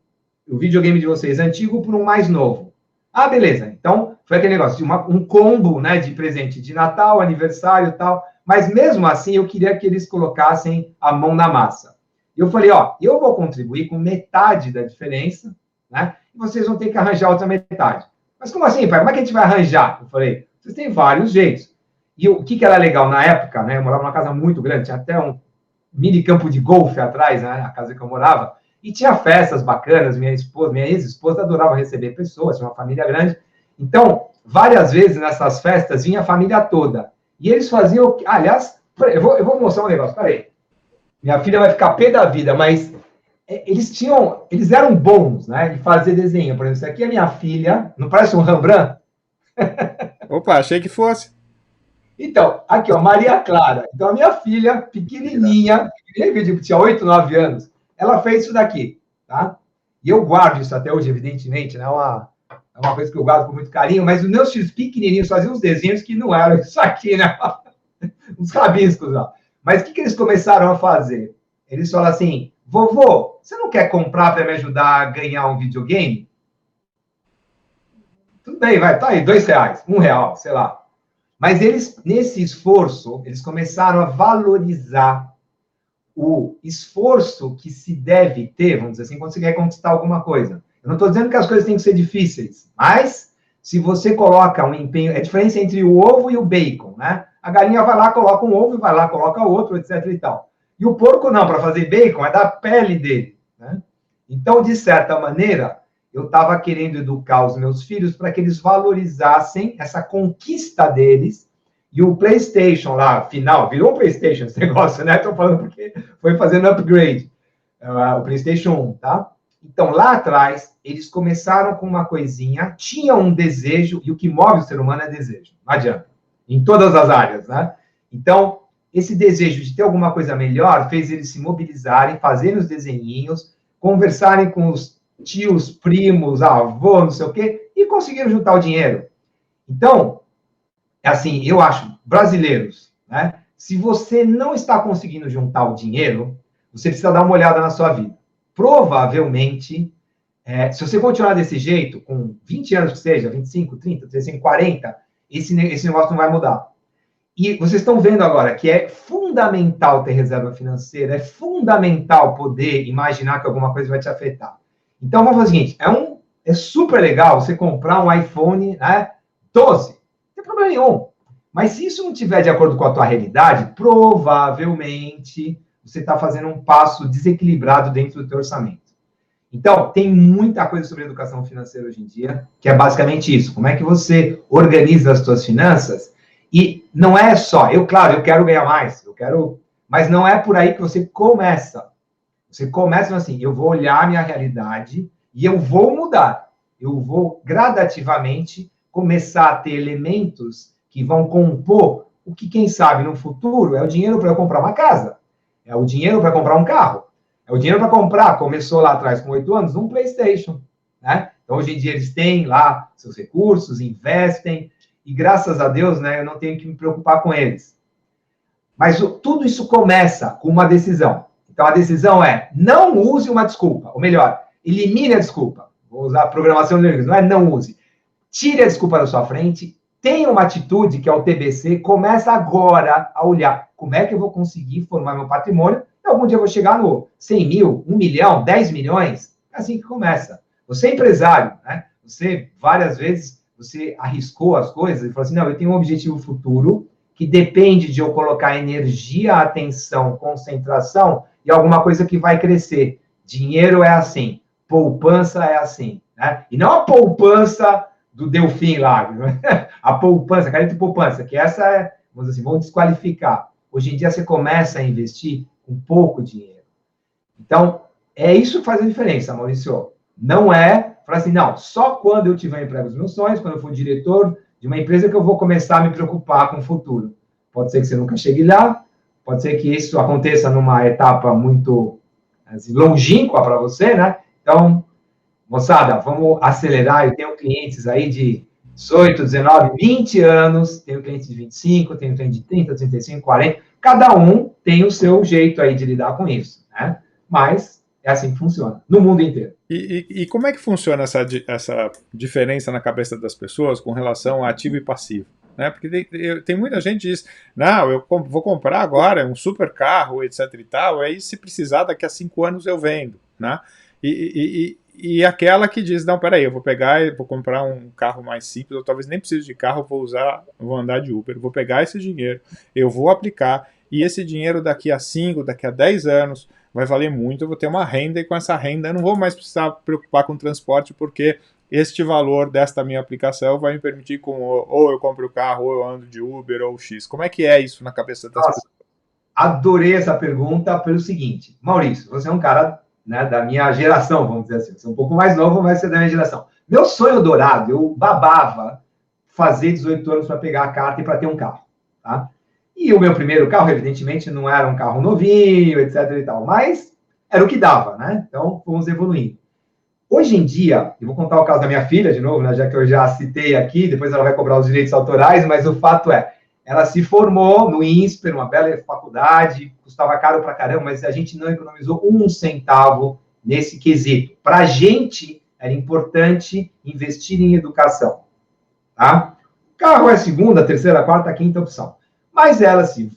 Speaker 2: videogame de vocês antigo por um mais novo. Ah, beleza. Então, foi aquele negócio de um combo, né, de presente de Natal, aniversário e tal. Mas mesmo assim, eu queria que eles colocassem a mão na massa. E eu falei, ó, eu vou contribuir com metade da diferença, né? E vocês vão ter que arranjar outra metade. Mas como assim, pai? Como é que a gente vai arranjar? Eu falei, vocês têm vários jeitos. E o que era legal na época, né? Eu morava numa casa muito grande, tinha até um mini campo de golfe atrás, né? A casa que eu morava. E tinha festas bacanas, minha ex-esposa adorava receber pessoas, tinha uma família grande. Então, várias vezes nessas festas vinha a família toda. E eles faziam, aliás, eu vou mostrar um negócio, peraí. Minha filha vai ficar pé da vida, mas eles eram bons, né, de fazer desenho. Por exemplo, isso aqui é minha filha, não parece um Rembrandt?
Speaker 1: Opa, achei que fosse.
Speaker 2: Então, aqui, ó, Maria Clara. Então, a minha filha, pequenininha, tinha 8, 9 anos, ela fez isso daqui, tá? E eu guardo isso até hoje, evidentemente, né? É uma coisa que eu guardo com muito carinho, mas os meus filhos pequenininhos faziam uns desenhos que não eram isso aqui, né? Uns rabiscos lá. Mas o que eles começaram a fazer? Eles falaram assim, vovô, você não quer comprar para me ajudar a ganhar um videogame? Tudo bem, vai, tá aí, R$2, R$1, sei lá. Mas eles, nesse esforço, eles começaram a valorizar o esforço que se deve ter, vamos dizer assim, quando você quer conquistar alguma coisa. Eu não estou dizendo que as coisas têm que ser difíceis, mas se você coloca um empenho, é a diferença entre o ovo e o bacon, né? A galinha vai lá, coloca um ovo, vai lá, coloca outro, etc e tal. E o porco não, para fazer bacon é da pele dele, né? Então, de certa maneira, eu estava querendo educar os meus filhos para que eles valorizassem essa conquista deles. E o PlayStation lá, final, virou um PlayStation esse negócio, né? Estou falando porque foi fazendo upgrade. O PlayStation 1, tá? Então, lá atrás, eles começaram com uma coisinha, tinham um desejo, e o que move o ser humano é desejo. Não adianta. Em todas as áreas, né? Então, esse desejo de ter alguma coisa melhor fez eles se mobilizarem, fazerem os desenhinhos, conversarem com os tios, primos, avô, não sei o quê, e conseguiram juntar o dinheiro. Então, assim, eu acho, brasileiros, né? Se você não está conseguindo juntar o dinheiro, você precisa dar uma olhada na sua vida. Provavelmente, se você continuar desse jeito, com 20 anos que seja, 25, 30, 35, 40, esse negócio não vai mudar. E vocês estão vendo agora que é fundamental ter reserva financeira, é fundamental poder imaginar que alguma coisa vai te afetar. Então, vamos fazer o seguinte, é super legal você comprar um iPhone, né, 12, não tem problema nenhum. Mas se isso não estiver de acordo com a tua realidade, provavelmente você está fazendo um passo desequilibrado dentro do teu orçamento. Então, tem muita coisa sobre educação financeira hoje em dia, que é basicamente isso. Como é que você organiza as suas finanças? E não é só, claro, eu quero ganhar mais, mas não é por aí que você começa. Você começa assim, eu vou olhar a minha realidade e eu vou mudar. Eu vou gradativamente começar a ter elementos que vão compor o que, quem sabe, no futuro é o dinheiro para eu comprar uma casa, é o dinheiro para comprar um carro, é o dinheiro para comprar, começou lá atrás com 8 anos, um PlayStation, né? Então, hoje em dia, eles têm lá seus recursos, investem, e graças a Deus, né, eu não tenho que me preocupar com eles. Mas tudo isso começa com uma decisão. Então, a decisão é, não use uma desculpa, ou melhor, elimine a desculpa. Vou usar a programação de linguística, não é não use. Tire a desculpa da sua frente, tenha uma atitude, que é o TBC, começa agora a olhar como é que eu vou conseguir formar meu patrimônio, e algum dia eu vou chegar no 100 mil, 1 milhão, 10 milhões, é assim que começa. Você é empresário, né? Você, várias vezes, você arriscou as coisas e falou assim, não, eu tenho um objetivo futuro que depende de eu colocar energia, atenção, concentração e alguma coisa que vai crescer. Dinheiro é assim, poupança é assim, né? E não a poupança do Delfim lá, a poupança, a caneta de poupança, que essa é, vamos dizer assim, vamos desqualificar. Hoje em dia você começa a investir com pouco dinheiro. Então, é isso que faz a diferença, Maurício. Não é falar assim, não, só quando eu tiver emprego dos meus sonhos, quando eu for diretor de uma empresa que eu vou começar a me preocupar com o futuro. Pode ser que você nunca chegue lá, pode ser que isso aconteça numa etapa muito assim, longínqua para você, né? Então, moçada, vamos acelerar. Eu tenho clientes aí de 18, 19, 20 anos, tenho clientes de 25, tenho clientes de 30, 35, 40. Cada um tem o seu jeito aí de lidar com isso, né? Mas é assim que funciona, no mundo inteiro.
Speaker 1: E como é que funciona essa diferença na cabeça das pessoas com relação a ativo e passivo? Né? Porque tem muita gente que diz, não, eu vou comprar agora um super carro, etc e tal, aí se precisar daqui a 5 anos eu vendo, né? E aquela que diz, não, peraí, eu vou pegar e vou comprar um carro mais simples, eu talvez nem precise de carro, vou andar de Uber, vou pegar esse dinheiro, eu vou aplicar, e esse dinheiro daqui a 5, daqui a 10 anos vai valer muito, eu vou ter uma renda, e com essa renda eu não vou mais precisar preocupar com transporte, porque este valor desta minha aplicação vai me permitir, ou eu compro o carro, ou eu ando de Uber, ou X. Como é que é isso na cabeça das pessoas?
Speaker 2: Adorei essa pergunta pelo seguinte, Maurício, você é um cara, né, da minha geração, vamos dizer assim, você é um pouco mais novo, mas você é da minha geração. Meu sonho dourado, eu babava fazer 18 anos para pegar a carta e para ter um carro, tá? E o meu primeiro carro, evidentemente, não era um carro novinho, etc e tal, mas era o que dava, né? Então, fomos evoluindo. Hoje em dia, eu vou contar o caso da minha filha de novo, né, já que eu já citei aqui, depois ela vai cobrar os direitos autorais, mas o fato é, ela se formou no INSPER, uma bela faculdade, custava caro pra caramba, mas a gente não economizou um centavo nesse quesito. Para a gente, era importante investir em educação, tá? Carro é segunda, terceira, quarta, quinta opção. Mas ela se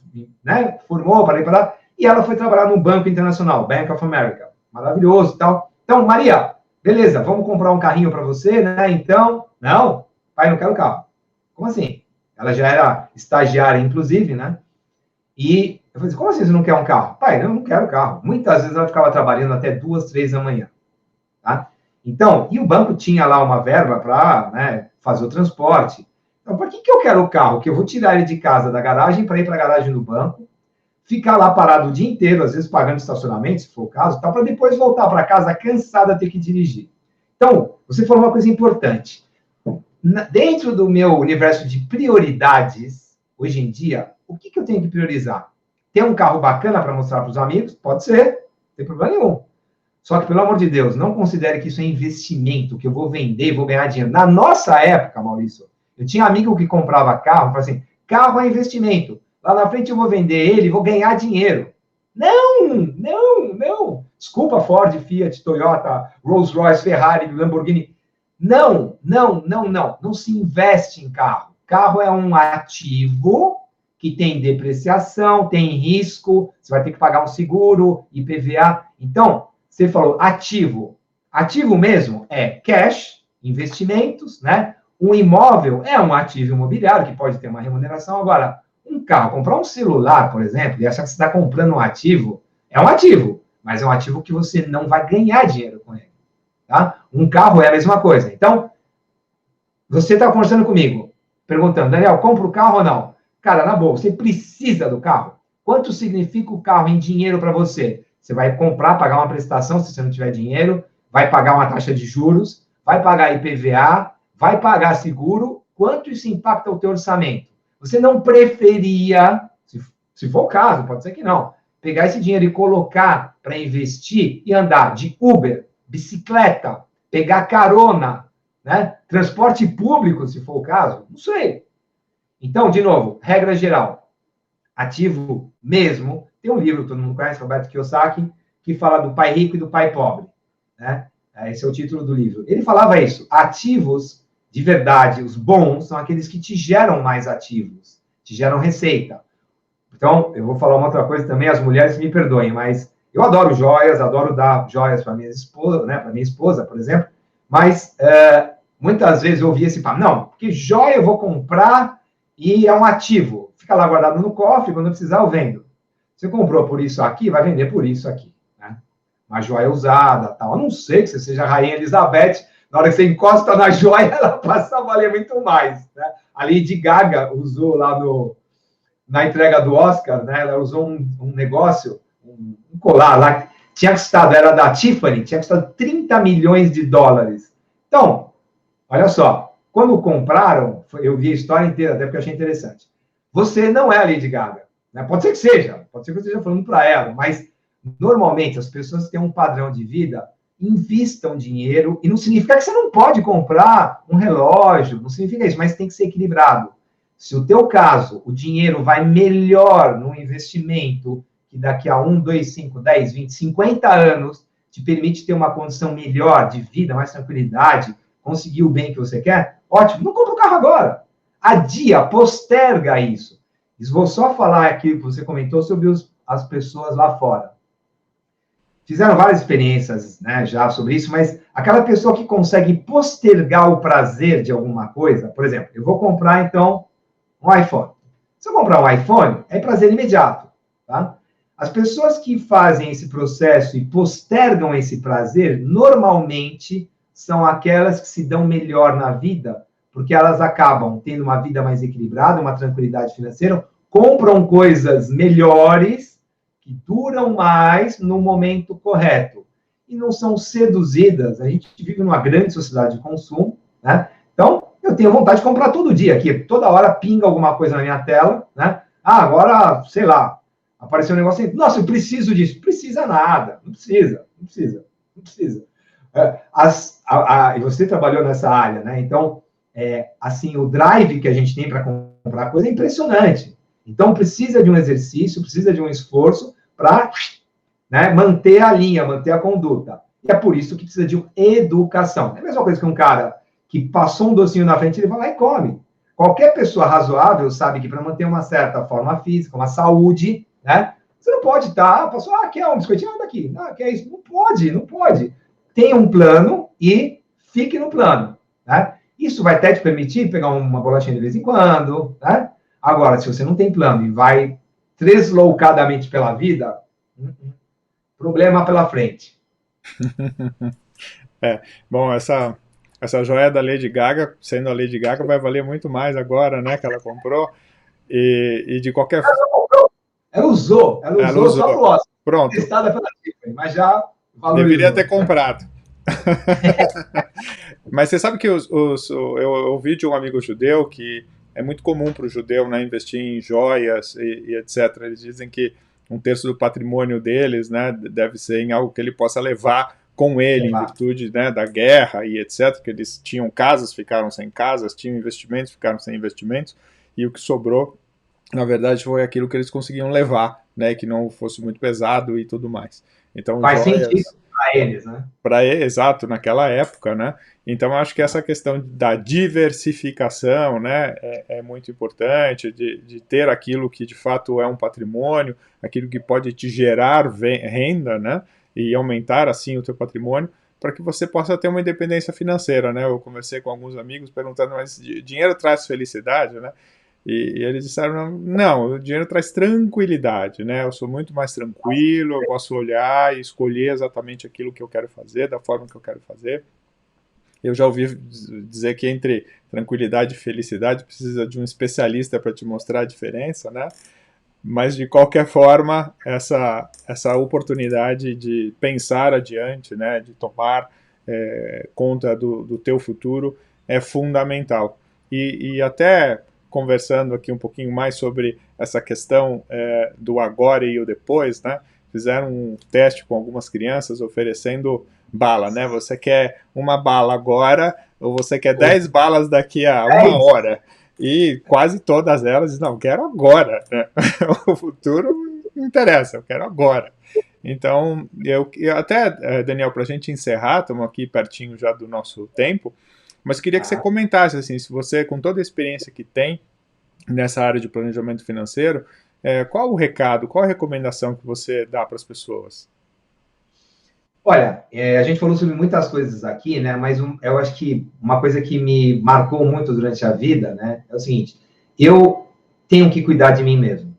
Speaker 2: formou para ir para lá, e ela foi trabalhar num banco internacional, Bank of America. Maravilhoso e tal. Então, Maria, beleza, vamos comprar um carrinho para você, né? Então, não, pai, não quero carro. Como assim? Ela já era estagiária, inclusive, né? E eu falei assim, como assim você não quer um carro? Pai, eu não quero carro. Muitas vezes ela ficava trabalhando até 2, 3 da manhã, tá? Então, e o banco tinha lá uma verba para, né, fazer o transporte. Então, por que eu quero o carro? Que eu vou tirar ele de casa, da garagem, para ir para a garagem do banco, ficar lá parado o dia inteiro, às vezes pagando estacionamento, se for o caso, tá, para depois voltar para casa cansada, ter que dirigir. Então, você falou uma coisa importante. Dentro do meu universo de prioridades, hoje em dia, o que eu tenho que priorizar? Ter um carro bacana para mostrar para os amigos? Pode ser, não tem problema nenhum. Só que, pelo amor de Deus, não considere que isso é investimento, que eu vou vender e vou ganhar dinheiro. Na nossa época, Maurício, eu tinha amigo que comprava carro, falava assim, carro é investimento. Lá na frente eu vou vender ele e vou ganhar dinheiro. Não, não, não. Desculpa, Ford, Fiat, Toyota, Rolls-Royce, Ferrari, Lamborghini. Não, não, não, não. Não se investe em carro. Carro é um ativo que tem depreciação, tem risco, você vai ter que pagar um seguro, IPVA. Então, você falou ativo. Ativo mesmo é cash, investimentos, né? Um imóvel é um ativo imobiliário que pode ter uma remuneração. Agora, um carro, comprar um celular, por exemplo, e achar que você está comprando um ativo, é um ativo, mas é um ativo que você não vai ganhar dinheiro com ele. Tá? Um carro é a mesma coisa. Então, você está conversando comigo, perguntando, Daniel, compra o carro ou não? Cara, na boa, você precisa do carro? Quanto significa o carro em dinheiro para você? Você vai comprar, pagar uma prestação, se você não tiver dinheiro, vai pagar uma taxa de juros, vai pagar IPVA, vai pagar seguro. Quanto isso impacta o teu orçamento? Você não preferia, se for o caso, pode ser que não, pegar esse dinheiro e colocar para investir e andar de Uber, bicicleta, pegar carona, né? Transporte público, se for o caso? Não sei. Então, de novo, regra geral, ativo mesmo. Tem um livro, todo mundo conhece, Roberto Kiyosaki, que fala do pai rico e do pai pobre, né? Esse é o título do livro. Ele falava isso, ativos de verdade, os bons, são aqueles que te geram mais ativos, te geram receita. Então, eu vou falar uma outra coisa também, as mulheres me perdoem, mas eu adoro joias, adoro dar joias para minha esposa, né, para minha esposa, por exemplo, mas muitas vezes eu ouvi esse papo, não, porque joia eu vou comprar e é um ativo, fica lá guardado no cofre, quando eu precisar eu vendo. Você comprou por isso aqui, vai vender por isso aqui, né? Uma joia usada, tal. A não ser que você seja a Rainha Elizabeth, na hora que você encosta na joia, ela passa a valer muito mais, né? A Lady Gaga usou lá na entrega do Oscar, né? Ela usou um negócio, um colar lá, tinha custado, era da Tiffany, tinha custado 30 milhões de dólares. Então, olha só, quando compraram, eu vi a história inteira, até porque eu achei interessante. Você não é a Lady Gaga, né? Pode ser que seja, pode ser que eu esteja falando para ela, mas normalmente as pessoas que têm um padrão de vida invistam dinheiro, e não significa que você não pode comprar um relógio, não significa isso, mas tem que ser equilibrado. Se o teu caso, o dinheiro vai melhor no investimento, que daqui a 1, 2, 5, 10, 20, 50 anos te permite ter uma condição melhor de vida, mais tranquilidade, conseguir o bem que você quer, ótimo, não compra o carro agora. Adia, posterga isso. Vou só falar aqui que você comentou sobre as pessoas lá fora. Fizeram várias experiências, né, já sobre isso, mas aquela pessoa que consegue postergar o prazer de alguma coisa, por exemplo, eu vou comprar, então, um iPhone. Se eu comprar um iPhone, é prazer imediato, tá? As pessoas que fazem esse processo e postergam esse prazer, normalmente são aquelas que se dão melhor na vida, porque elas acabam tendo uma vida mais equilibrada, uma tranquilidade financeira, compram coisas melhores, que duram mais no momento correto. E não são seduzidas. A gente vive numa grande sociedade de consumo, né? Então, eu tenho vontade de comprar todo dia aqui. Toda hora pinga alguma coisa na minha tela, né? Ah, agora, sei lá, apareceu um negócio assim. Nossa, eu preciso disso. Precisa nada. Não precisa. Não precisa. Não precisa. E você trabalhou nessa área, né? Então, assim, o drive que a gente tem para comprar coisa é impressionante. Então, precisa de um exercício, precisa de um esforço para, né, manter a linha, manter a conduta. E é por isso que precisa de educação. É a mesma coisa que um cara que passou um docinho na frente, ele vai lá e come. Qualquer pessoa razoável sabe que para manter uma certa forma física, uma saúde, né, você não pode estar, passou, quer um biscoitinho? Daqui. Quer isso? Não pode, não pode. Tenha um plano e fique no plano, né? Isso vai até te permitir pegar uma bolachinha de vez em quando, né? Agora, se você não tem plano e vai tresloucadamente pela vida, problema pela frente.
Speaker 1: Bom, essa joia da Lady Gaga, sendo a Lady Gaga, vai valer muito mais agora, né, que ela comprou. E de qualquer forma.
Speaker 2: Ela usou só pro Oscar.
Speaker 1: Pronto.
Speaker 2: Testada pela Tiffany, mas já valorizou.
Speaker 1: Deveria ter comprado. Mas você sabe que eu ouvi de um amigo judeu que é muito comum para o judeu, né, investir em joias e etc. Eles dizem que 1/3 do patrimônio deles, né, deve ser em algo que ele possa levar com ele, em virtude, né, da guerra e etc. Que eles tinham casas, ficaram sem casas, tinham investimentos, ficaram sem investimentos, e o que sobrou, na verdade, foi aquilo que eles conseguiam levar, né, que não fosse muito pesado e tudo mais. Então,
Speaker 2: faz sentido para eles, né?
Speaker 1: Exato, naquela época, né? Então, acho que essa questão da diversificação, né, é muito importante, de ter aquilo que, de fato, é um patrimônio, aquilo que pode te gerar renda, né, e aumentar, assim, o teu patrimônio, para que você possa ter uma independência financeira, né? Eu conversei com alguns amigos perguntando, mas dinheiro traz felicidade, né? E eles disseram, não, o dinheiro traz tranquilidade, né? Eu sou muito mais tranquilo, eu posso olhar e escolher exatamente aquilo que eu quero fazer, da forma que eu quero fazer. Eu já ouvi dizer que entre tranquilidade e felicidade precisa de um especialista para te mostrar a diferença, né? Mas, de qualquer forma, essa oportunidade de pensar adiante, né? De tomar conta do teu futuro é fundamental. E até conversando aqui um pouquinho mais sobre essa questão do agora e o depois, né? Fizeram um teste com algumas crianças oferecendo bala, né? Você quer uma bala agora ou você quer 10 balas daqui a 1 hora? E quase todas elas dizem, não, quero agora, né? O futuro não interessa, eu quero agora. Então, eu até, Daniel, para a gente encerrar, estamos aqui pertinho já do nosso tempo, mas queria que você comentasse, assim, se você, com toda a experiência que tem nessa área de planejamento financeiro, qual o recado, qual a recomendação que você dá para as pessoas?
Speaker 2: Olha, a gente falou sobre muitas coisas aqui, né? Mas eu acho que uma coisa que me marcou muito durante a vida, né? É o seguinte: eu tenho que cuidar de mim mesmo.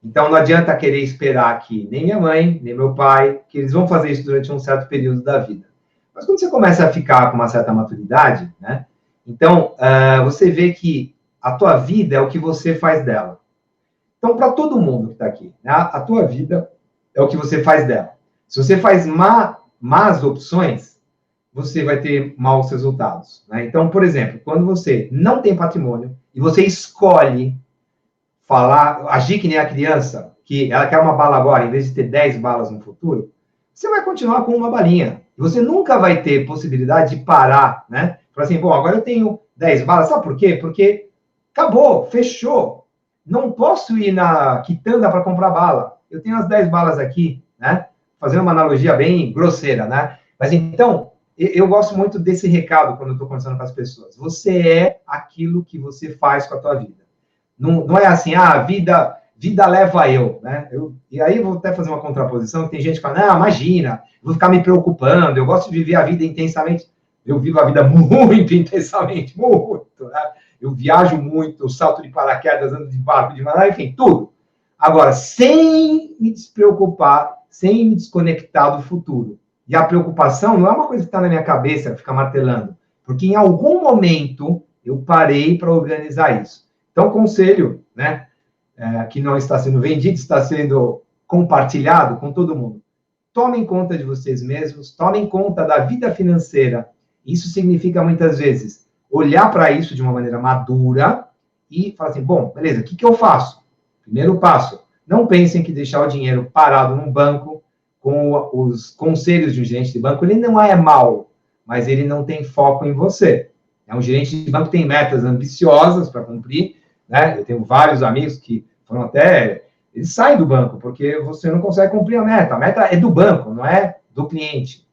Speaker 2: Então, não adianta querer esperar que nem minha mãe, nem meu pai, que eles vão fazer isso durante um certo período da vida. Mas quando você começa a ficar com uma certa maturidade, né? Então, você vê que a tua vida é o que você faz dela. Então, para todo mundo que está aqui, né, a tua vida é o que você faz dela. Se você faz más opções, você vai ter maus resultados. Né? Então, por exemplo, quando você não tem patrimônio e você escolhe agir que nem a criança, que ela quer uma bala agora, em vez de ter 10 balas no futuro, você vai continuar com uma balinha. Você nunca vai ter possibilidade de parar, né? Falar assim, bom, agora eu tenho 10 balas. Sabe por quê? Porque acabou, fechou. Não posso ir na quitanda para comprar bala. Eu tenho as 10 balas aqui, né? Fazendo uma analogia bem grosseira, né? Mas então, eu gosto muito desse recado quando eu estou conversando com as pessoas. Você é aquilo que você faz com a tua vida. Não é assim, vida leva eu, né? E aí eu vou até fazer uma contraposição, que tem gente que fala, não, imagina, vou ficar me preocupando, eu gosto de viver a vida intensamente. Eu vivo a vida muito intensamente, muito, né? Eu viajo muito, eu salto de paraquedas, ando de barco, de maneira, enfim, tudo. Agora, sem me despreocupar, sem me desconectar do futuro. E a preocupação não é uma coisa que está na minha cabeça, fica martelando, porque em algum momento eu parei para organizar isso. Então, conselho, né, que não está sendo vendido, está sendo compartilhado com todo mundo. Tomem conta de vocês mesmos, tomem conta da vida financeira. Isso significa, muitas vezes, olhar para isso de uma maneira madura e falar assim, bom, beleza, o que eu faço? Primeiro passo, não pensem que deixar o dinheiro parado num banco com os conselhos de um gerente de banco, ele não é mau, mas ele não tem foco em você. Um gerente de banco tem metas ambiciosas para cumprir, né? Eu tenho vários amigos que foram até... Eles saem do banco, porque você não consegue cumprir a meta. A meta é do banco, não é do cliente.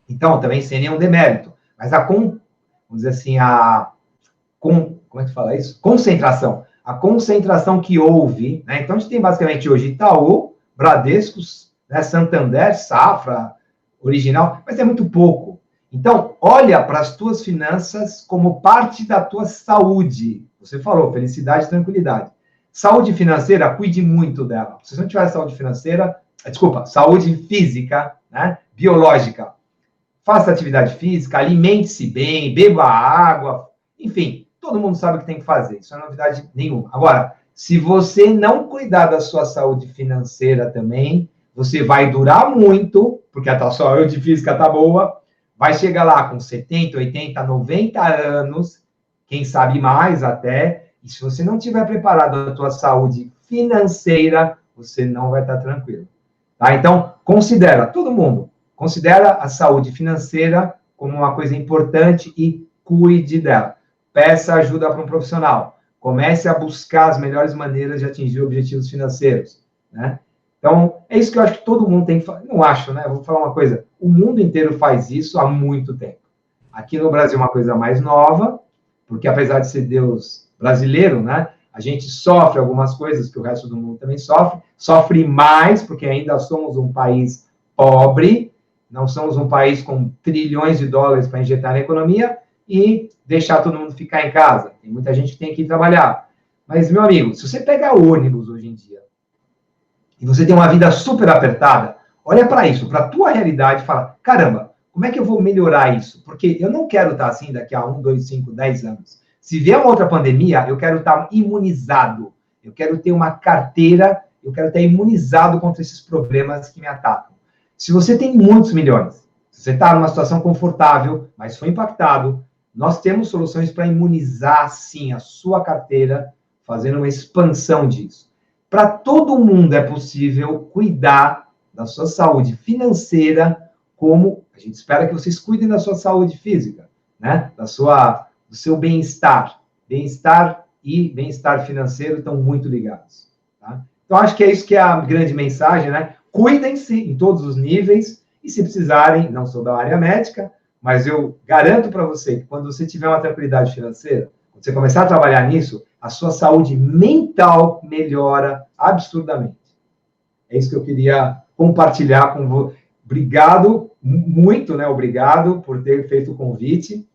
Speaker 2: Então, também sem nenhum demérito. Mas vamos dizer assim, como é que fala isso? Concentração. A concentração que houve, né? Então, a gente tem basicamente hoje Itaú, Bradesco, né? Santander, Safra, Original, mas é muito pouco. Então, olha para as tuas finanças como parte da tua saúde. Você falou, felicidade e tranquilidade. Saúde financeira, cuide muito dela. Se você não tiver saúde financeira, saúde física, né? Biológica, faça atividade física, alimente-se bem, beba água, enfim, todo mundo sabe o que tem que fazer, isso não é novidade nenhuma. Agora, se você não cuidar da sua saúde financeira também, você vai durar muito, porque a tua saúde física está boa, vai chegar lá com 70, 80, 90 anos, quem sabe mais até, e se você não tiver preparado a tua saúde financeira, você não vai estar tranquilo. Tá? Então, todo mundo, considera a saúde financeira como uma coisa importante e cuide dela. Peça ajuda para um profissional. Comece a buscar as melhores maneiras de atingir objetivos financeiros, né? Então, é isso que eu acho que todo mundo tem que fazer. Não acho, né? Vou falar uma coisa. O mundo inteiro faz isso há muito tempo. Aqui no Brasil é uma coisa mais nova, porque apesar de ser Deus brasileiro, né? A gente sofre algumas coisas que o resto do mundo também sofre. Sofre mais, porque ainda somos um país pobre, não somos um país com trilhões de dólares para injetar na economia e deixar todo mundo ficar em casa. Tem muita gente que tem que ir trabalhar. Mas, meu amigo, se você pegar ônibus hoje em dia e você tem uma vida super apertada, olha para isso, para a tua realidade e fala, caramba, como é que eu vou melhorar isso? Porque eu não quero estar assim daqui a 1, 2, 5, 10 anos. Se vier uma outra pandemia, eu quero estar imunizado. Eu quero ter uma carteira, eu quero estar imunizado contra esses problemas que me atacam. Se você tem muitos milhões, se você está numa situação confortável, mas foi impactado, nós temos soluções para imunizar, sim, a sua carteira, fazendo uma expansão disso. Para todo mundo é possível cuidar da sua saúde financeira, como a gente espera que vocês cuidem da sua saúde física, né? Do seu bem-estar. Bem-estar e bem-estar financeiro estão muito ligados. Tá? Então, acho que é isso que é a grande mensagem, né? Cuidem-se em todos os níveis e, se precisarem, não sou da área médica, mas eu garanto para você que quando você tiver uma tranquilidade financeira, quando você começar a trabalhar nisso, a sua saúde mental melhora absurdamente. É isso que eu queria compartilhar com você. Obrigado, muito, né? Obrigado por ter feito o convite.